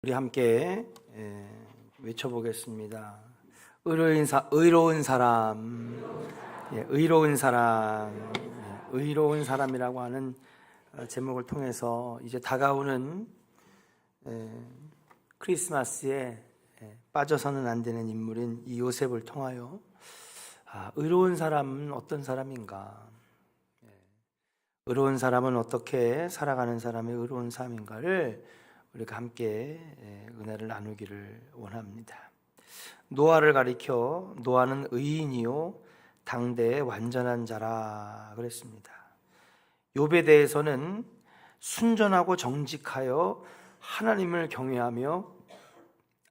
우리 함께 외쳐보겠습니다. 의로운 사람, 의로운 사람, 의로운 사람이라고 하는 제목을 통해서 이제 다가오는 크리스마스에 빠져서는 안 되는 인물인 이 요셉을 통하여 의로운 사람은 어떤 사람인가, 의로운 사람은 어떻게 살아가는 사람의 의로운 삶인가를 우리가 함께 은혜를 나누기를 원합니다. 노아를 가리켜 노아는 의인이요 당대의 완전한 자라 그랬습니다. 욥에 대해서는 순전하고 정직하여 하나님을 경외하며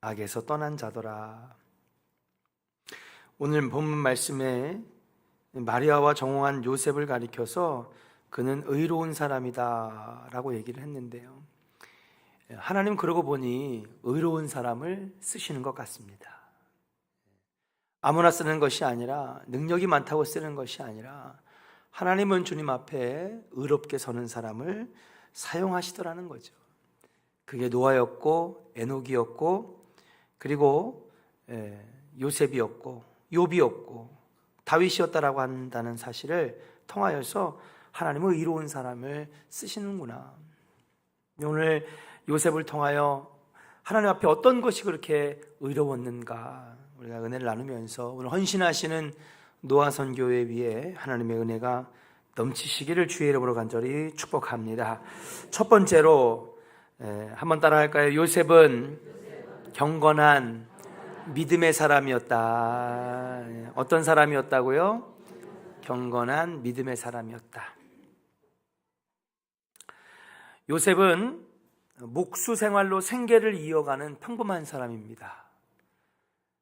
악에서 떠난 자더라. 오늘 본문 말씀에 마리아와 정혼한 요셉을 가리켜서 그는 의로운 사람이다 라고 얘기를 했는데요, 하나님 그러고 보니 의로운 사람을 쓰시는 것 같습니다. 아무나 쓰는 것이 아니라, 능력이 많다고 쓰는 것이 아니라 하나님은 주님 앞에 의롭게 서는 사람을 사용하시더라는 거죠. 그게 노아였고 에녹이었고 그리고 요셉이었고 욥이었고 다윗이었다라고 한다는 사실을 통하여서 하나님은 의로운 사람을 쓰시는구나. 오늘 요셉을 통하여 하나님 앞에 어떤 것이 그렇게 의로웠는가 우리가 은혜를 나누면서 오늘 헌신하시는 노아 선교회 위에 하나님의 은혜가 넘치시기를 주의 이름으로 간절히 축복합니다. 첫 번째로 한번 따라 할까요? 요셉은 경건한 믿음의 사람이었다. 어떤 사람이었다고요? 경건한 믿음의 사람이었다. 요셉은 목수 생활로 생계를 이어가는 평범한 사람입니다.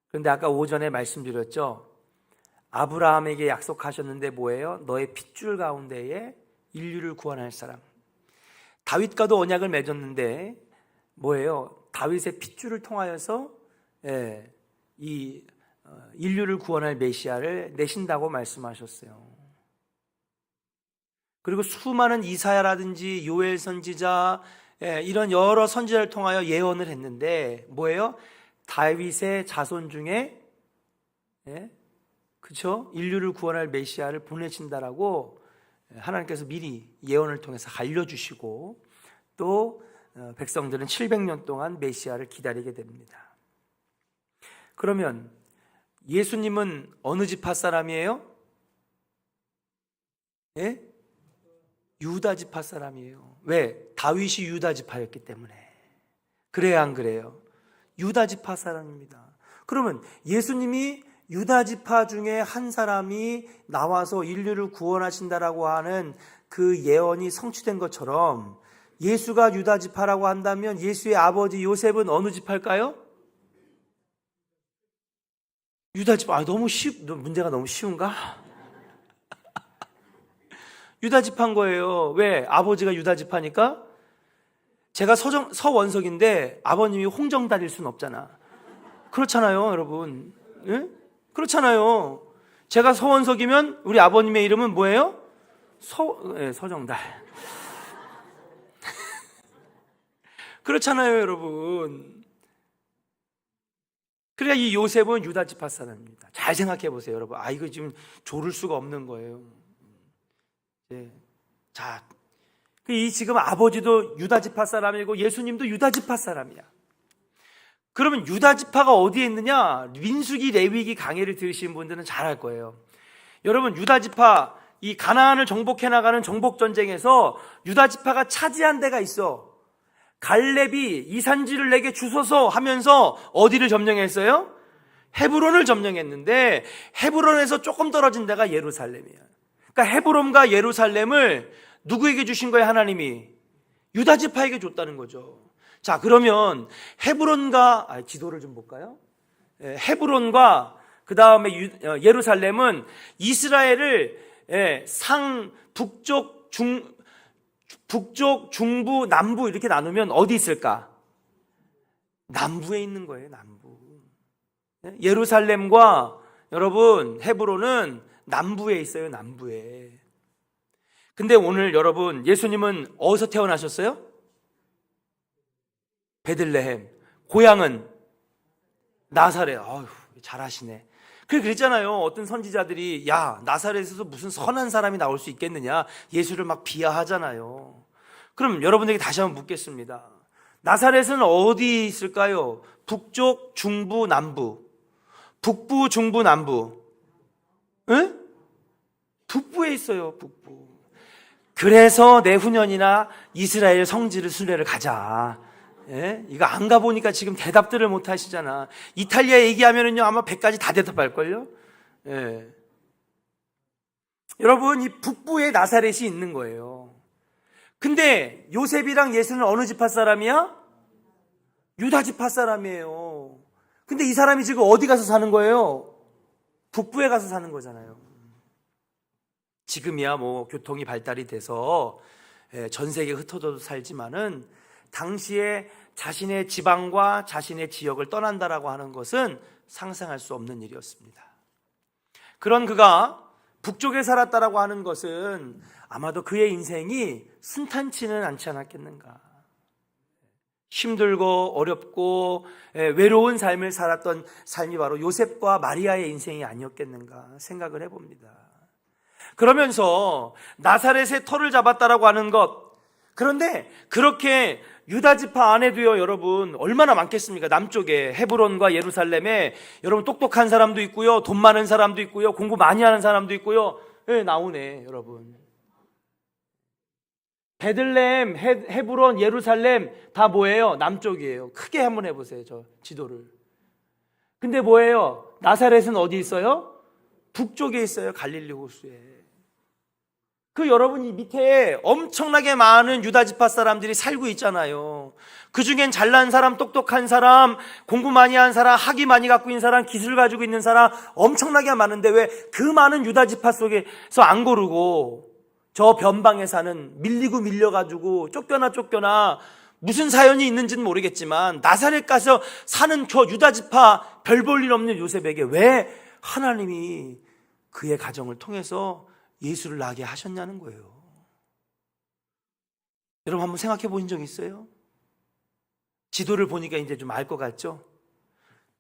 그런데 아까 오전에 말씀드렸죠, 아브라함에게 약속하셨는데 뭐예요? 너의 핏줄 가운데에 인류를 구원할 사람. 다윗과도 언약을 맺었는데 뭐예요? 다윗의 핏줄을 통하여서 이 인류를 구원할 메시아를 내신다고 말씀하셨어요. 그리고 수많은 이사야라든지 요엘 선지자, 이런 여러 선지자를 통하여 예언을 했는데 뭐예요? 다윗의 자손 중에 그렇죠? 인류를 구원할 메시아를 보내신다라고 하나님께서 미리 예언을 통해서 알려주시고 또 백성들은 700년 동안 메시아를 기다리게 됩니다. 그러면 예수님은 어느 지파 사람이에요? 유다 지파 사람이에요. 왜? 다윗이 유다 지파였기 때문에. 그래야 안 그래요? 유다 지파 사람입니다. 그러면 예수님이 유다 지파 중에 한 사람이 나와서 인류를 구원하신다라고 하는 그 예언이 성취된 것처럼 예수가 유다 지파라고 한다면 예수의 아버지 요셉은 어느 지파일까요? 유다 지파. 문제가 너무 쉬운가? 유다 지파인 거예요. 왜? 아버지가 유다 지파니까. 제가 서원석인데 아버님이 홍정달일 수는 없잖아. 그렇잖아요, 여러분. 예? 그렇잖아요. 제가 서원석이면 우리 아버님의 이름은 뭐예요? 서정달. 그렇잖아요, 여러분. 그러니까 이 요셉은 유다 지파 사람입니다. 잘 생각해 보세요, 여러분. 이거 지금 조를 수가 없는 거예요. 자, 이 지금 아버지도 유다 지파 사람이고 예수님도 유다 지파 사람이야. 그러면 유다 지파가 어디에 있느냐? 민수기, 레위기 강해를 들으신 분들은 잘 알 거예요. 여러분, 유다 지파, 이 가나안을 정복해 나가는 정복 전쟁에서 유다 지파가 차지한 데가 있어. 갈렙이 이 산지를 내게 주소서 하면서 어디를 점령했어요? 헤브론을 점령했는데 헤브론에서 조금 떨어진 데가 예루살렘이야. 그러니까 헤브론과 예루살렘을 누구에게 주신 거예요? 하나님이 유다 지파에게 줬다는 거죠. 자, 그러면 헤브론과 지도를 좀 볼까요? 헤브론과 그 다음에 예루살렘은 이스라엘을 북쪽, 중부, 남부 이렇게 나누면 어디 있을까? 남부에 있는 거예요. 남부. 예루살렘과 여러분 헤브론은 남부에 있어요. 남부에. 근데 오늘 여러분, 예수님은 어디서 태어나셨어요? 베들레헴. 고향은 나사렛. 아휴, 잘하시네. 그랬잖아요. 어떤 선지자들이 야, 나사렛에서 무슨 선한 사람이 나올 수 있겠느냐, 예수를 막 비하하잖아요. 그럼 여러분에게 다시 한번 묻겠습니다. 나사렛은 어디 있을까요? 북쪽, 중부, 남부. 북부, 중부, 남부. 응? 북부에 있어요. 북부. 그래서 내후년이나 이스라엘 성지를 순례를 가자. 예? 이거 안 가보니까 지금 대답들을 못 하시잖아. 이탈리아 얘기하면은요, 아마 100가지 다 대답할걸요? 예. 여러분, 이 북부에 나사렛이 있는 거예요. 근데 요셉이랑 예수는 어느 지파 사람이야? 유다 지파 사람이에요. 근데 이 사람이 지금 어디 가서 사는 거예요? 북부에 가서 사는 거잖아요. 지금이야 뭐 교통이 발달이 돼서 전 세계에 흩어져도 살지만은 당시에 자신의 지방과 자신의 지역을 떠난다라고 하는 것은 상상할 수 없는 일이었습니다. 그런 그가 북쪽에 살았다라고 하는 것은 아마도 그의 인생이 순탄치는 않지 않았겠는가. 힘들고 어렵고 외로운 삶을 살았던 삶이 바로 요셉과 마리아의 인생이 아니었겠는가 생각을 해봅니다. 그러면서 나사렛의 터를 잡았다라고 하는 것, 그런데 그렇게 유다 지파 안에도요, 여러분 얼마나 많겠습니까? 남쪽에 헤브론과 예루살렘에 여러분 똑똑한 사람도 있고요, 돈 많은 사람도 있고요, 공부 많이 하는 사람도 있고요. 나오네 여러분. 베들레헴, 헤브론, 예루살렘 다 뭐예요? 남쪽이에요. 크게 한번 해보세요, 저 지도를. 근데 뭐예요? 나사렛은 어디 있어요? 북쪽에 있어요. 갈릴리 호수에. 그 여러분 이 밑에 엄청나게 많은 유다 지파 사람들이 살고 있잖아요. 그 중엔 잘난 사람, 똑똑한 사람, 공부 많이 한 사람, 학위 많이 갖고 있는 사람, 기술 가지고 있는 사람 엄청나게 많은데 왜 그 많은 유다 지파 속에서 안 고르고 저 변방에 사는, 밀리고 밀려가지고 쫓겨나 무슨 사연이 있는지는 모르겠지만 나사렛 가서 사는 저 유다 지파 별 볼 일 없는 요셉에게 왜 하나님이 그의 가정을 통해서 예수를 낳게 하셨냐는 거예요. 여러분 한번 생각해 보신 적 있어요? 지도를 보니까 이제 좀 알 것 같죠?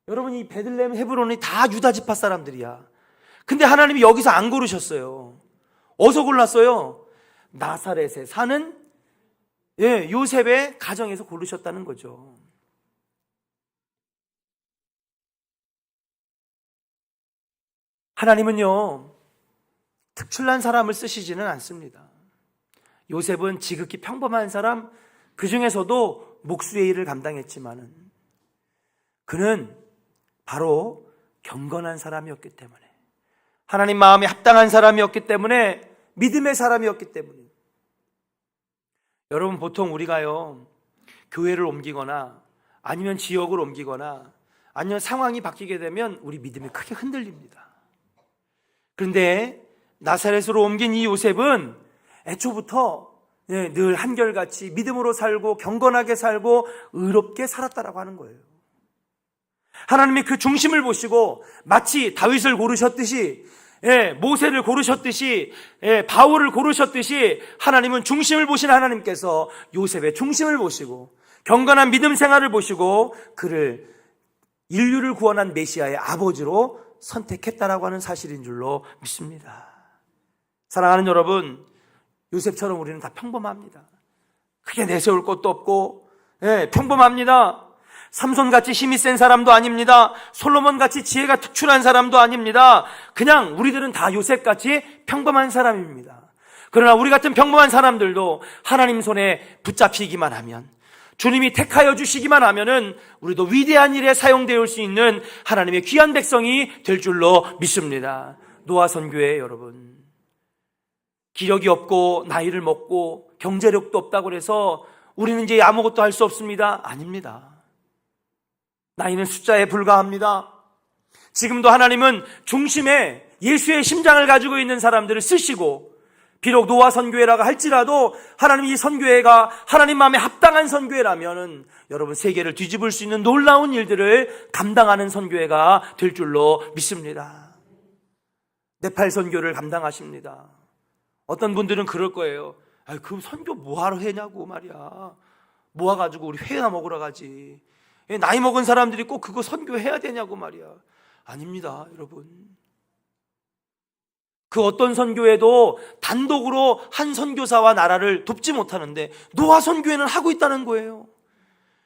여러분 이 베들레헴, 헤브론이 다 유다 지파 사람들이야. 근데 하나님이 여기서 안 고르셨어요. 어디서 골랐어요? 나사렛에 사는 요셉의 가정에서 고르셨다는 거죠. 하나님은요 특출난 사람을 쓰시지는 않습니다. 요셉은 지극히 평범한 사람, 그 중에서도 목수의 일을 감당했지만은 그는 바로 경건한 사람이었기 때문에, 하나님 마음에 합당한 사람이었기 때문에, 믿음의 사람이었기 때문에. 여러분 보통 우리가요 교회를 옮기거나 아니면 지역을 옮기거나 아니면 상황이 바뀌게 되면 우리 믿음이 크게 흔들립니다. 그런데 나사렛으로 옮긴 이 요셉은 애초부터 늘 한결같이 믿음으로 살고 경건하게 살고 의롭게 살았다라고 하는 거예요. 하나님이 그 중심을 보시고 마치 다윗을 고르셨듯이, 모세를 고르셨듯이, 바울을 고르셨듯이 하나님은 중심을 보신 하나님께서 요셉의 중심을 보시고 경건한 믿음 생활을 보시고 그를 인류를 구원한 메시아의 아버지로 선택했다라고 하는 사실인 줄로 믿습니다. 사랑하는 여러분, 요셉처럼 우리는 다 평범합니다. 크게 내세울 것도 없고 평범합니다. 삼손같이 힘이 센 사람도 아닙니다. 솔로몬같이 지혜가 특출한 사람도 아닙니다. 그냥 우리들은 다 요셉같이 평범한 사람입니다. 그러나 우리 같은 평범한 사람들도 하나님 손에 붙잡히기만 하면, 주님이 택하여 주시기만 하면은 우리도 위대한 일에 사용되어 수 있는 하나님의 귀한 백성이 될 줄로 믿습니다. 노아 선교회 여러분, 기력이 없고 나이를 먹고 경제력도 없다고 해서 우리는 이제 아무것도 할 수 없습니다. 아닙니다. 나이는 숫자에 불과합니다. 지금도 하나님은 중심에 예수의 심장을 가지고 있는 사람들을 쓰시고, 비록 노아 선교회라고 할지라도 하나님 이 선교회가 하나님 마음에 합당한 선교회라면은 여러분 세계를 뒤집을 수 있는 놀라운 일들을 감당하는 선교회가 될 줄로 믿습니다. 네팔 선교를 감당하십니다. 어떤 분들은 그럴 거예요. 그 선교 뭐하러 해냐고 말이야. 모아가지고 우리 회나 먹으러 가지. 나이 먹은 사람들이 꼭 그거 선교해야 되냐고 말이야. 아닙니다, 여러분. 그 어떤 선교회도 단독으로 한 선교사와 나라를 돕지 못하는데 노아 선교회는 하고 있다는 거예요.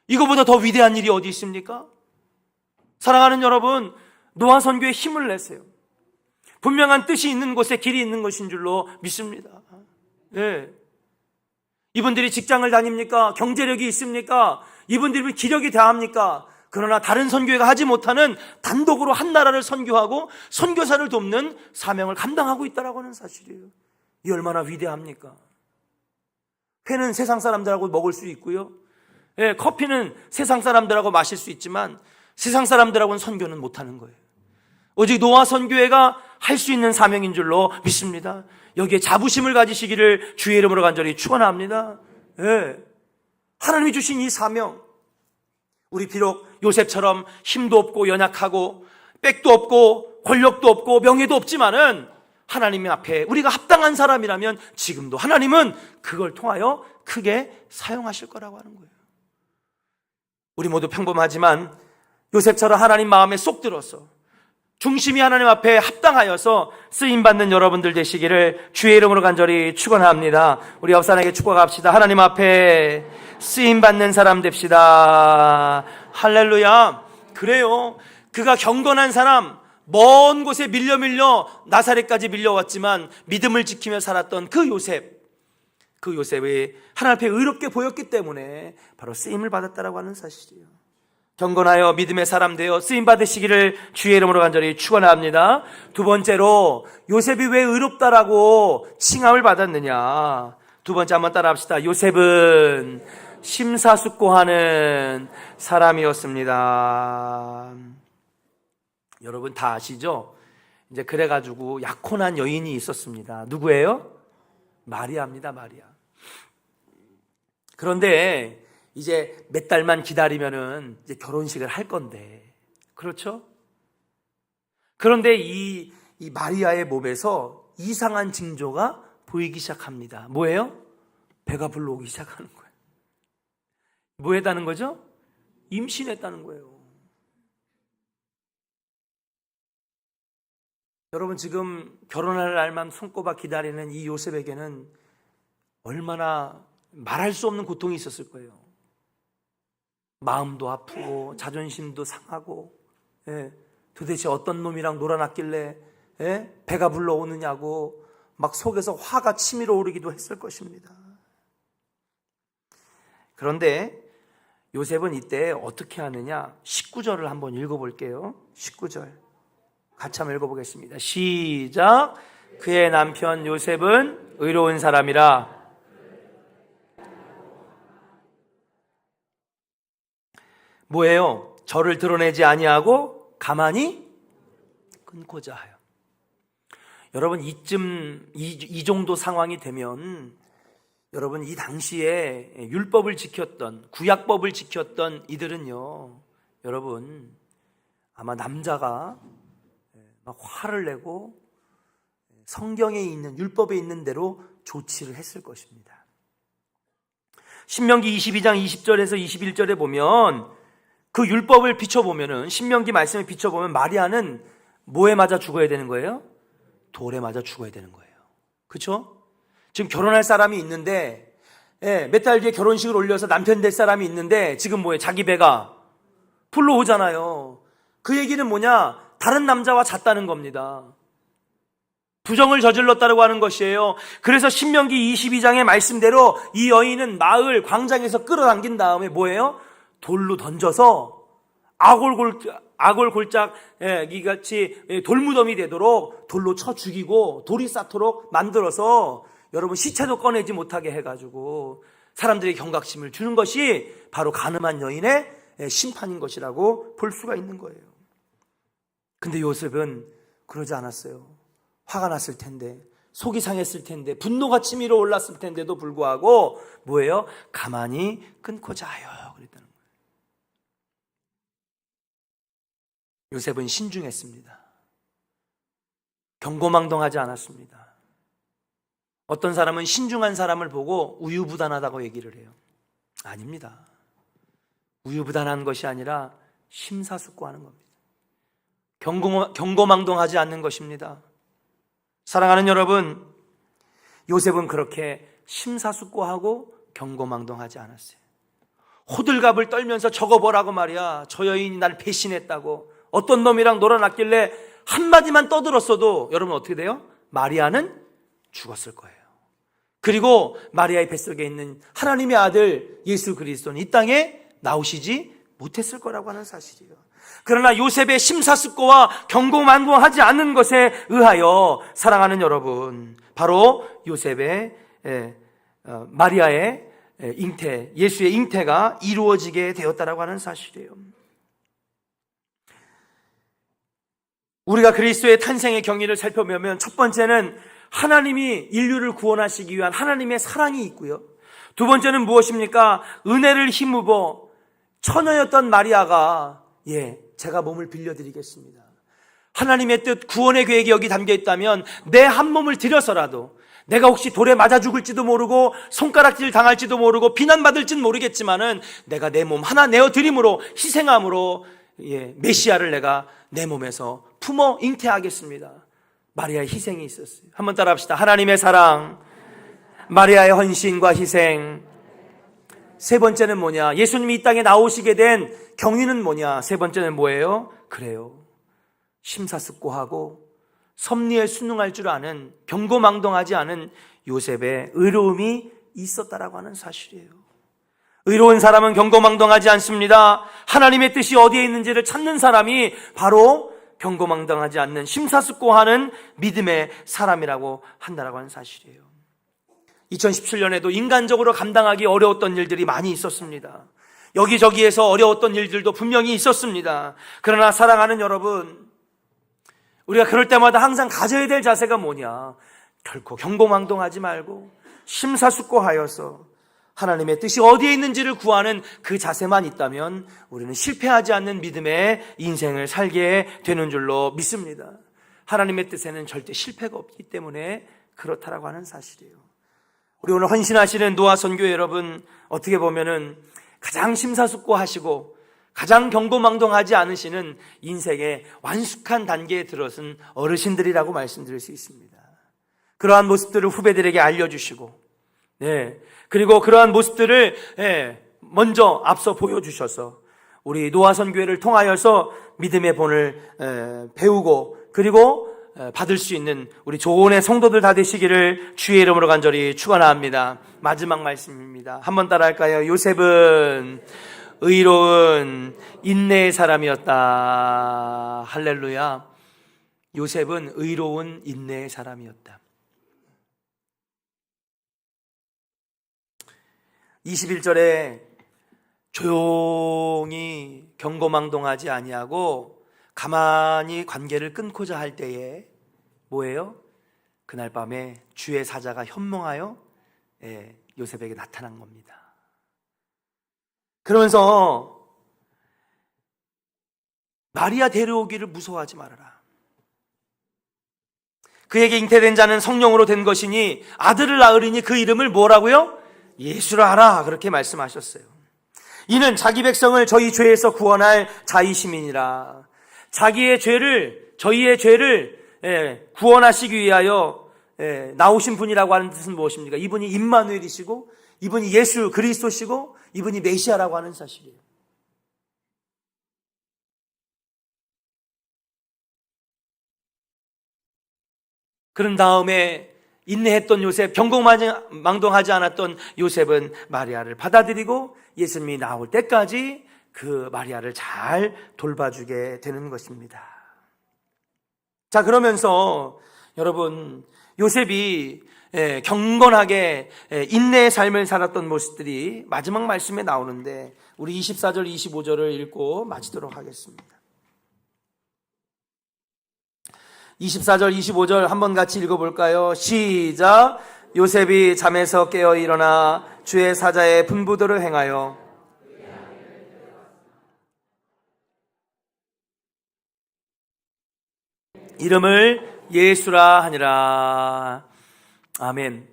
이거보다 더 위대한 일이 어디 있습니까? 사랑하는 여러분, 노아 선교에 힘을 내세요. 분명한 뜻이 있는 곳에 길이 있는 것인 줄로 믿습니다. 예. 이분들이 직장을 다닙니까? 경제력이 있습니까? 이분들이 기력이 다합니까? 그러나 다른 선교회가 하지 못하는 단독으로 한 나라를 선교하고 선교사를 돕는 사명을 감당하고 있다라고 하는 사실이에요. 이 얼마나 위대합니까? 회는 세상 사람들하고 먹을 수 있고요. 예, 커피는 세상 사람들하고 마실 수 있지만 세상 사람들하고는 선교는 못하는 거예요. 오직 노아 선교회가 할 수 있는 사명인 줄로 믿습니다. 여기에 자부심을 가지시기를 주의 이름으로 간절히 축원합니다. 예. 하나님이 주신 이 사명, 우리 비록 요셉처럼 힘도 없고 연약하고 빽도 없고 권력도 없고 명예도 없지만은 하나님 앞에 우리가 합당한 사람이라면 지금도 하나님은 그걸 통하여 크게 사용하실 거라고 하는 거예요. 우리 모두 평범하지만 요셉처럼 하나님 마음에 쏙 들어서 중심이 하나님 앞에 합당하여서 쓰임받는 여러분들 되시기를 주의 이름으로 간절히 축원합니다. 우리 옆 사람에게 축복합시다. 하나님 앞에 쓰임받는 사람 됩시다. 할렐루야. 그래요. 그가 경건한 사람, 먼 곳에 밀려 나사렛까지 밀려왔지만 믿음을 지키며 살았던 그 요셉이 하나님 앞에 의롭게 보였기 때문에 바로 쓰임을 받았다라고 하는 사실이에요. 경건하여 믿음의 사람 되어 쓰임 받으시기를 주의 이름으로 간절히 축원합니다. 두 번째로 요셉이 왜 의롭다라고 칭함을 받았느냐. 두 번째 한번 따라합시다. 요셉은 심사숙고하는 사람이었습니다. 여러분 다 아시죠? 이제 그래가지고 약혼한 여인이 있었습니다. 누구예요? 마리아입니다. 마리아. 그런데 이제 몇 달만 기다리면은 이제 결혼식을 할 건데, 그렇죠? 그런데 이 마리아의 몸에서 이상한 징조가 보이기 시작합니다. 뭐예요? 배가 불러오기 시작하는 거예요. 뭐 했다는 거죠? 임신했다는 거예요. 여러분 지금 결혼할 날만 손꼽아 기다리는 이 요셉에게는 얼마나 말할 수 없는 고통이 있었을 거예요. 마음도 아프고 자존심도 상하고, 도대체 어떤 놈이랑 놀아놨길래 배가 불러오느냐고 막 속에서 화가 치밀어 오르기도 했을 것입니다. 그런데 요셉은 이때 어떻게 하느냐? 19절을 한번 읽어볼게요. 19절 같이 한번 읽어보겠습니다. 시작. 그의 남편 요셉은 의로운 사람이라. 뭐예요? 저를 드러내지 아니하고 가만히 끊고자 하여. 여러분 이 정도 상황이 되면 여러분 이 당시에 율법을 지켰던 구약법을 지켰던 이들은요, 여러분 아마 남자가 막 화를 내고 성경에 있는 율법에 있는 대로 조치를 했을 것입니다. 신명기 22장 20절에서 21절에 보면 그 율법을 비춰보면은, 신명기 말씀을 비춰보면 마리아는 뭐에 맞아 죽어야 되는 거예요? 돌에 맞아 죽어야 되는 거예요. 그렇죠? 지금 결혼할 사람이 있는데, 몇 달 뒤에 결혼식을 올려서 남편 될 사람이 있는데 지금 뭐예요? 자기 배가 불러오잖아요. 그 얘기는 뭐냐? 다른 남자와 잤다는 겁니다. 부정을 저질렀다고 하는 것이에요. 그래서 신명기 22장의 말씀대로 이 여인은 마을 광장에서 끌어당긴 다음에 뭐예요? 돌로 던져서 아골골짝 이같이 돌무덤이 되도록 돌로 쳐 죽이고 돌이 쌓도록 만들어서 여러분 시체도 꺼내지 못하게 해가지고 사람들의 경각심을 주는 것이 바로 간음한 여인의 심판인 것이라고 볼 수가 있는 거예요. 근데 요셉은 그러지 않았어요. 화가 났을 텐데, 속이 상했을 텐데, 분노가 치밀어 올랐을 텐데도 불구하고 뭐예요? 가만히 끊고자 하여 그랬다는 거예요. 요셉은 신중했습니다. 경고망동하지 않았습니다. 어떤 사람은 신중한 사람을 보고 우유부단하다고 얘기를 해요. 아닙니다. 우유부단한 것이 아니라 심사숙고하는 겁니다. 경고망동하지 않는 것입니다. 사랑하는 여러분, 요셉은 그렇게 심사숙고하고 경고망동하지 않았어요. 호들갑을 떨면서 적어보라고 말이야. 저 여인이 날 배신했다고, 어떤 놈이랑 놀아놨길래 한마디만 떠들었어도 여러분 어떻게 돼요? 마리아는 죽었을 거예요. 그리고 마리아의 뱃속에 있는 하나님의 아들 예수 그리스도는 이 땅에 나오시지 못했을 거라고 하는 사실이에요. 그러나 요셉의 심사숙고와 경고망동하지 않는 것에 의하여 사랑하는 여러분, 바로 요셉의 마리아의 잉태, 예수의 잉태가 이루어지게 되었다라고 하는 사실이에요. 우리가 그리스도의 탄생의 경위를 살펴보면 첫 번째는 하나님이 인류를 구원하시기 위한 하나님의 사랑이 있고요. 두 번째는 무엇입니까? 은혜를 힘입어 처녀였던 마리아가 제가 몸을 빌려드리겠습니다. 하나님의 뜻, 구원의 계획이 여기 담겨 있다면 내 한 몸을 들여서라도, 내가 혹시 돌에 맞아 죽을지도 모르고 손가락질 당할지도 모르고 비난받을지는 모르겠지만은 내가 내 몸 하나 내어드림으로, 희생함으로 메시아를 내가 내 몸에서 품어 잉태하겠습니다. 마리아의 희생이 있었어요. 한번 따라 합시다. 하나님의 사랑, 마리아의 헌신과 희생. 세 번째는 뭐냐? 예수님이 이 땅에 나오시게 된 경위는 뭐냐? 세 번째는 뭐예요? 그래요, 심사숙고하고 섭리에 순응할 줄 아는, 경고망동하지 않은 요셉의 의로움이 있었다라고 하는 사실이에요. 의로운 사람은 경고망동하지 않습니다. 하나님의 뜻이 어디에 있는지를 찾는 사람이 바로 경고망동하지 않는, 심사숙고하는 믿음의 사람이라고 한다라고 하는 사실이에요. 2017년에도 인간적으로 감당하기 어려웠던 일들이 많이 있었습니다. 여기저기에서 어려웠던 일들도 분명히 있었습니다. 그러나 사랑하는 여러분, 우리가 그럴 때마다 항상 가져야 될 자세가 뭐냐? 결코 경고망동하지 말고 심사숙고하여서 하나님의 뜻이 어디에 있는지를 구하는 그 자세만 있다면 우리는 실패하지 않는 믿음의 인생을 살게 되는 줄로 믿습니다. 하나님의 뜻에는 절대 실패가 없기 때문에 그렇다라고 하는 사실이에요. 우리 오늘 헌신하시는 노아 선교회 여러분, 어떻게 보면은 가장 심사숙고하시고 가장 경고망동하지 않으시는 인생의 완숙한 단계에 들어선 어르신들이라고 말씀드릴 수 있습니다. 그러한 모습들을 후배들에게 알려주시고, 그리고 그러한 모습들을 먼저 앞서 보여주셔서 우리 노아 선교회를 통하여서 믿음의 본을 배우고 그리고 받을 수 있는 우리 조언의 성도들 다 되시기를 주의 이름으로 간절히 축원합니다. 마지막 말씀입니다. 한번 따라할까요? 요셉은 의로운 인내의 사람이었다. 할렐루야. 요셉은 의로운 인내의 사람이었다. 21절에 조용히 경고망동하지 아니하고 가만히 관계를 끊고자 할 때에 뭐예요? 그날 밤에 주의 사자가 현몽하여 요셉에게 나타난 겁니다. 그러면서 마리아 데려오기를 무서워하지 말아라. 그에게 잉태된 자는 성령으로 된 것이니 아들을 낳으리니 그 이름을 뭐라고요? 예수라 하라. 그렇게 말씀하셨어요. 이는 자기 백성을 저희 죄에서 구원할 자의 시민이라. 자기의 죄를, 저희의 죄를 구원하시기 위하여 나오신 분이라고 하는 뜻은 무엇입니까? 이분이 임마누엘이시고 이분이 예수 그리스도시고 이분이 메시아라고 하는 사실이에요. 그런 다음에 인내했던 요셉, 경고망동하지 않았던 요셉은 마리아를 받아들이고 예수님이 나올 때까지 그 마리아를 잘 돌봐주게 되는 것입니다. 자, 그러면서 여러분, 요셉이 경건하게 인내의 삶을 살았던 모습들이 마지막 말씀에 나오는데 우리 24절, 25절을 읽고 마치도록 하겠습니다. 24절, 25절 한번 같이 읽어볼까요? 시작! 요셉이 잠에서 깨어 일어나 주의 사자의 분부대로 행하여 이름을 예수라 하니라. 아멘.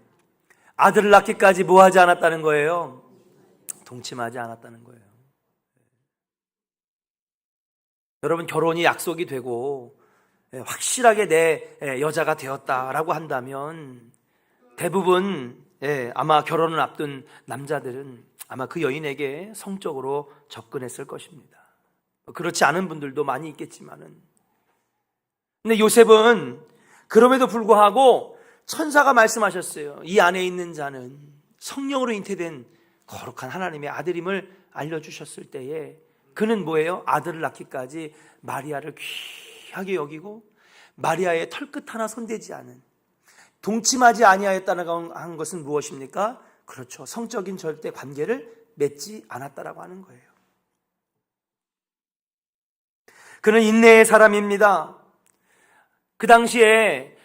아들을 낳기까지 뭐 하지 않았다는 거예요? 동침하지 않았다는 거예요. 여러분 결혼이 약속이 되고 확실하게 내 여자가 되었다라고 한다면 대부분 아마 결혼을 앞둔 남자들은 아마 그 여인에게 성적으로 접근했을 것입니다. 그렇지 않은 분들도 많이 있겠지만은, 근데 요셉은 그럼에도 불구하고 천사가 말씀하셨어요. 이 안에 있는 자는 성령으로 잉태된 거룩한 하나님의 아들임을 알려주셨을 때에 그는 뭐예요? 아들을 낳기까지 마리아를 귀하게 여기고 마리아의 털끝 하나 손대지 않은, 동침하지 아니하였다는 한 것은 무엇입니까? 그렇죠. 성적인 절대 관계를 맺지 않았다라고 하는 거예요. 그는 인내의 사람입니다. 그 당시에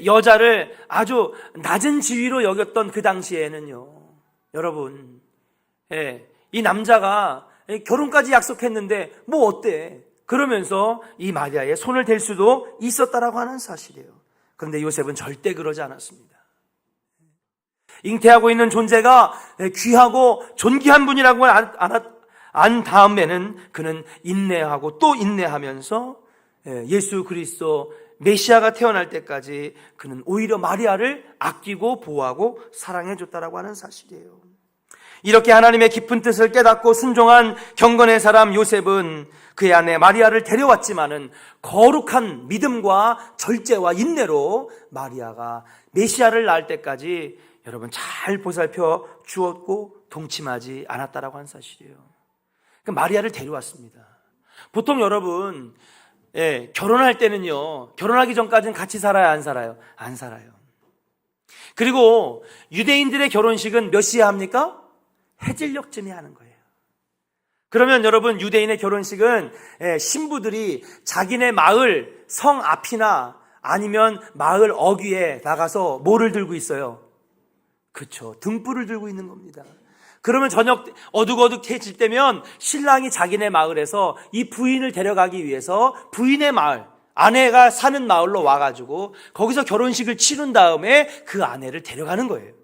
여자를 아주 낮은 지위로 여겼던 그 당시에는요, 여러분, 이 남자가 결혼까지 약속했는데 뭐 어때? 그러면서 이 마리아의 손을 댈 수도 있었다라고 하는 사실이에요. 그런데 요셉은 절대 그러지 않았습니다. 잉태하고 있는 존재가 귀하고 존귀한 분이라고 안 다음에는 그는 인내하고 또 인내하면서 예수 그리스도 메시아가 태어날 때까지 그는 오히려 마리아를 아끼고 보호하고 사랑해줬다라고 하는 사실이에요. 이렇게 하나님의 깊은 뜻을 깨닫고 순종한 경건의 사람 요셉은 그의 아내 마리아를 데려왔지만은 거룩한 믿음과 절제와 인내로 마리아가 메시아를 낳을 때까지 여러분 잘 보살펴 주었고 동침하지 않았다라고 하는 사실이에요. 그러니까 마리아를 데려왔습니다. 보통 여러분 결혼할 때는요, 결혼하기 전까지는 같이 살아요, 안 살아요? 안 살아요. 그리고 유대인들의 결혼식은 몇 시에 합니까? 해질녘쯤에 하는 거예요. 그러면 여러분 유대인의 결혼식은 신부들이 자기네 마을 성 앞이나 아니면 마을 어귀에 나가서 뭐를 들고 있어요? 그렇죠. 등불을 들고 있는 겁니다. 그러면 저녁 어둑어둑해질 때면 신랑이 자기네 마을에서 이 부인을 데려가기 위해서 부인의 마을, 아내가 사는 마을로 와가지고 거기서 결혼식을 치른 다음에 그 아내를 데려가는 거예요.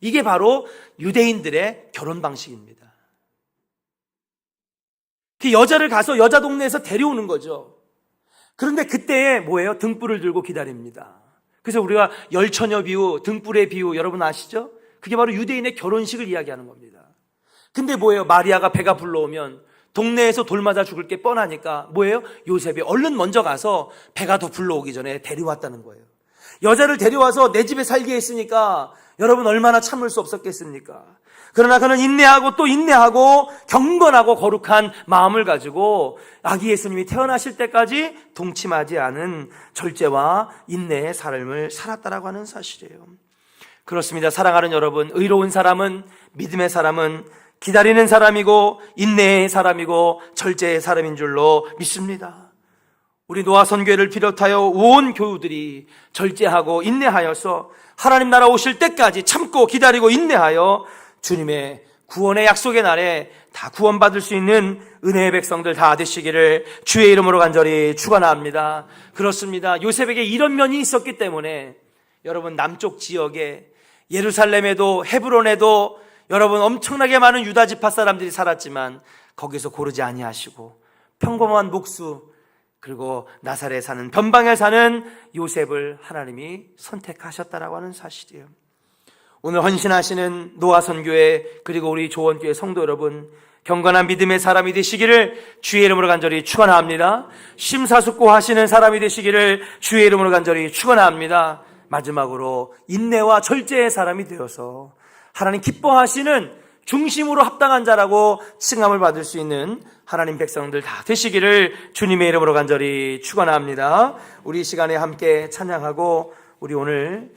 이게 바로 유대인들의 결혼 방식입니다. 그 여자를 가서 여자 동네에서 데려오는 거죠. 그런데 그때 뭐예요? 등불을 들고 기다립니다. 그래서 우리가 열처녀 비유, 등불의 비유 여러분 아시죠? 그게 바로 유대인의 결혼식을 이야기하는 겁니다. 근데 뭐예요? 마리아가 배가 불러오면 동네에서 돌 맞아 죽을 게 뻔하니까 뭐예요? 요셉이 얼른 먼저 가서 배가 더 불러오기 전에 데려왔다는 거예요. 여자를 데려와서 내 집에 살게 했으니까 여러분 얼마나 참을 수 없었겠습니까? 그러나 그는 인내하고 또 인내하고 경건하고 거룩한 마음을 가지고 아기 예수님이 태어나실 때까지 동침하지 않은 절제와 인내의 삶을 살았다라고 하는 사실이에요. 그렇습니다. 사랑하는 여러분, 의로운 사람은, 믿음의 사람은 기다리는 사람이고 인내의 사람이고 절제의 사람인 줄로 믿습니다. 우리 노아 선교회를 비롯하여 온 교우들이 절제하고 인내하여서 하나님 나라 오실 때까지 참고 기다리고 인내하여 주님의 구원의 약속의 날에 다 구원받을 수 있는 은혜의 백성들 다 되시기를 주의 이름으로 간절히 축원합니다. 그렇습니다. 요셉에게 이런 면이 있었기 때문에 여러분 남쪽 지역에 예루살렘에도 헤브론에도 여러분 엄청나게 많은 유다 지파 사람들이 살았지만 거기서 고르지 아니하시고 평범한 목수 그리고 나사렛에 사는 변방에 사는 요셉을 하나님이 선택하셨다라고 하는 사실이에요. 오늘 헌신하시는 노아 선교회 그리고 우리 조원교회 성도 여러분, 경건한 믿음의 사람이 되시기를 주의 이름으로 간절히 축원합니다. 심사숙고하시는 사람이 되시기를 주의 이름으로 간절히 축원합니다. 마지막으로 인내와 절제의 사람이 되어서 하나님 기뻐하시는 중심으로 합당한 자라고 칭함을 받을 수 있는 하나님 백성들 다 되시기를 주님의 이름으로 간절히 축원합니다. 우리 이 시간에 함께 찬양하고 우리 오늘